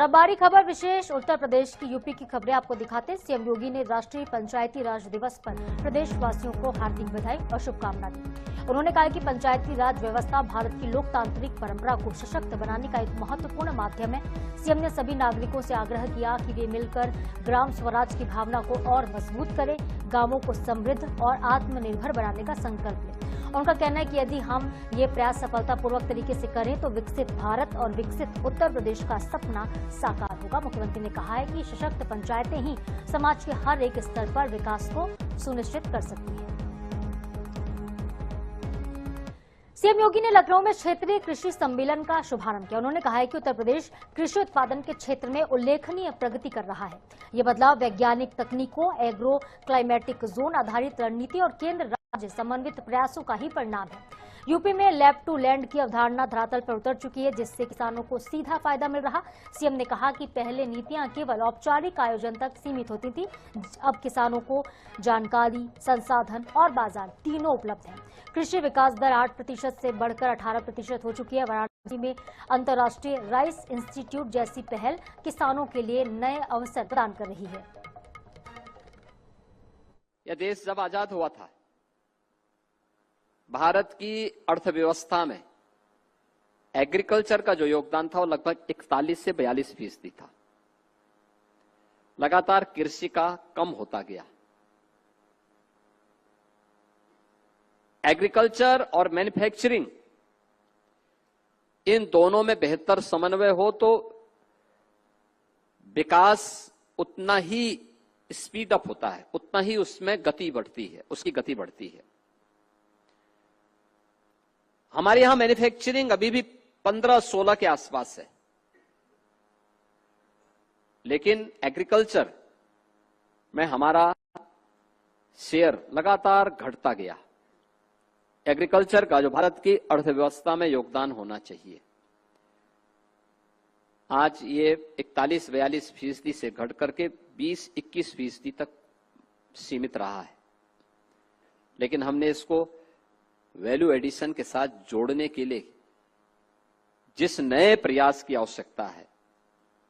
अब बारी खबर विशेष उत्तर प्रदेश की यूपी की खबरें आपको दिखाते हैं। सीएम योगी ने राष्ट्रीय पंचायती राज दिवस पर प्रदेशवासियों को हार्दिक बधाई और शुभकामनाएं दी। उन्होंने कहा कि पंचायती राज व्यवस्था भारत की लोकतांत्रिक परंपरा को सशक्त बनाने का एक महत्वपूर्ण माध्यम है। सीएम ने सभी नागरिकों से आग्रह किया कि वे मिलकर ग्राम स्वराज की भावना को और मजबूत करें, गांवों को समृद्ध और आत्मनिर्भर बनाने का संकल्प लें। उनका कहना है कि यदि हम ये प्रयास सफलतापूर्वक तरीके से करें तो विकसित भारत और विकसित उत्तर प्रदेश का सपना साकार होगा। मुख्यमंत्री ने कहा है कि सशक्त पंचायतें ही समाज के हर एक स्तर पर विकास को सुनिश्चित कर सकती हैं। सीएम योगी ने लखनऊ में क्षेत्रीय कृषि सम्मेलन का शुभारंभ किया। उन्होंने कहा है कि उत्तर प्रदेश कृषि उत्पादन के क्षेत्र में उल्लेखनीय प्रगति कर रहा है। ये बदलाव वैज्ञानिक तकनीकों, एग्रो क्लाइमेटिक जोन आधारित रणनीति और केंद्र राज्य समन्वित प्रयासों का ही परिणाम है। यूपी में लैब टू लैंड की अवधारणा धरातल पर उतर चुकी है, जिससे किसानों को सीधा फायदा मिल रहा। सीएम ने कहा कि पहले नीतियां केवल औपचारिक आयोजन तक सीमित होती थी, अब किसानों को जानकारी, संसाधन और बाजार तीनों उपलब्ध हैं। कृषि विकास दर 8% से बढ़कर 18% हो चुकी है। वाराणसी में अंतर्राष्ट्रीय राइस इंस्टीट्यूट जैसी पहल किसानों के लिए नए अवसर प्रदान कर रही है। यह देश जब आजाद हुआ था, भारत की अर्थव्यवस्था में एग्रीकल्चर का जो योगदान था वो लगभग 41 से 42% था। लगातार कृषि का कम होता गया। एग्रीकल्चर और मैन्युफैक्चरिंग, इन दोनों में बेहतर समन्वय हो तो विकास उतना ही स्पीड अप होता है, उतना ही उसमें गति बढ़ती है, उसकी गति बढ़ती है। हमारे यहां मैन्युफैक्चरिंग अभी भी 15-16 के आसपास है, लेकिन एग्रीकल्चर में हमारा शेयर लगातार घटता गया। एग्रीकल्चर का जो भारत की अर्थव्यवस्था में योगदान होना चाहिए, आज ये 41-42% से घट करके 20-21% तक सीमित रहा है। लेकिन हमने इसको वैल्यू एडिशन के साथ जोड़ने के लिए जिस नए प्रयास की आवश्यकता है,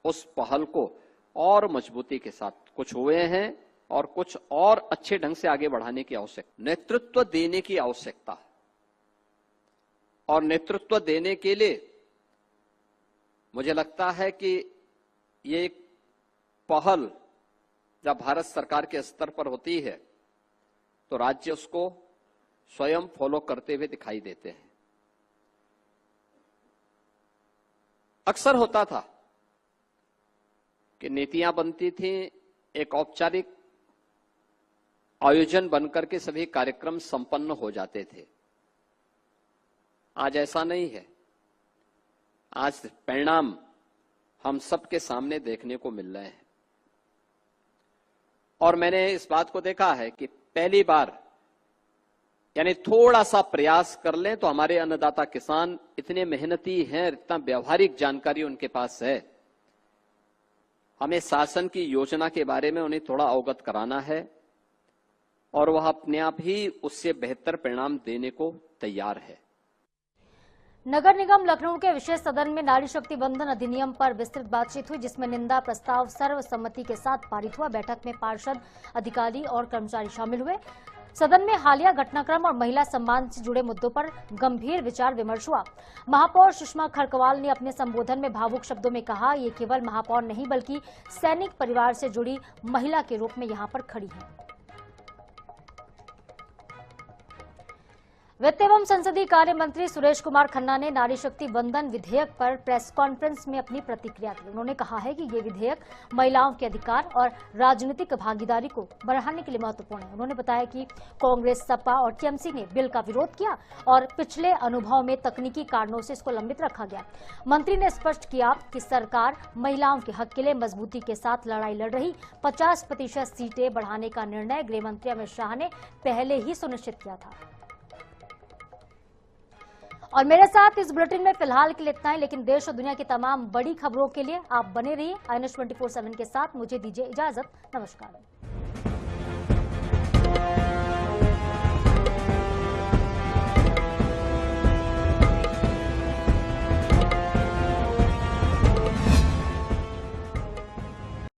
उस पहल को और मजबूती के साथ कुछ हुए हैं और कुछ और अच्छे ढंग से आगे बढ़ाने की आवश्यकता, नेतृत्व देने की आवश्यकता। और नेतृत्व देने के लिए मुझे लगता है कि ये एक पहल जब भारत सरकार के स्तर पर होती है तो राज्य उसको स्वयं फॉलो करते हुए दिखाई देते हैं। अक्सर होता था कि नीतियां बनती थी, एक औपचारिक आयोजन बनकर के सभी कार्यक्रम संपन्न हो जाते थे। आज ऐसा नहीं है। आज परिणाम हम सबके सामने देखने को मिल रहे हैं। और मैंने इस बात को देखा है कि पहली बार यानी थोड़ा सा प्रयास कर लें तो हमारे अन्नदाता किसान इतने मेहनती हैं, इतना व्यवहारिक जानकारी उनके पास है। हमें शासन की योजना के बारे में उन्हें थोड़ा अवगत कराना है और वह अपने आप ही उससे बेहतर परिणाम देने को तैयार है। नगर निगम लखनऊ के विशेष सदन में नारी शक्ति बंधन अधिनियम पर विस्तृत बातचीत हुई, जिसमें निंदा प्रस्ताव सर्वसम्मति के साथ पारित हुआ। बैठक में पार्षद, अधिकारी और कर्मचारी शामिल हुए। सदन में हालिया घटनाक्रम और महिला सम्मान से जुड़े मुद्दों पर गंभीर विचार विमर्श हुआ। महापौर सुषमा खरकवाल ने अपने संबोधन में भावुक शब्दों में कहा, ये केवल महापौर नहीं बल्कि सैनिक परिवार से जुड़ी महिला के रूप में यहाँ पर खड़ी है। वित्त एवं संसदीय कार्य मंत्री सुरेश कुमार खन्ना ने नारी शक्ति बंधन विधेयक पर प्रेस कॉन्फ्रेंस में अपनी प्रतिक्रिया दी। उन्होंने कहा है कि ये विधेयक महिलाओं के अधिकार और राजनीतिक भागीदारी को बढ़ाने के लिए महत्वपूर्ण है। उन्होंने बताया कि कांग्रेस, सपा और टीएमसी ने बिल का विरोध किया और पिछले अनुभव में तकनीकी कारणों से इसको लंबित रखा गया। मंत्री ने स्पष्ट किया कि सरकार महिलाओं के हक के लिए मजबूती के साथ लड़ाई लड़ रही। 50% सीटें बढ़ाने का निर्णय गृह मंत्री अमित शाह ने पहले ही सुनिश्चित किया था। और मेरे साथ इस बुलेटिन में फिलहाल के लिए इतना ही, लेकिन देश और दुनिया की तमाम बड़ी खबरों के लिए आप बने रहिए INS 24/7 के साथ। मुझे दीजिए इजाजत। नमस्कार।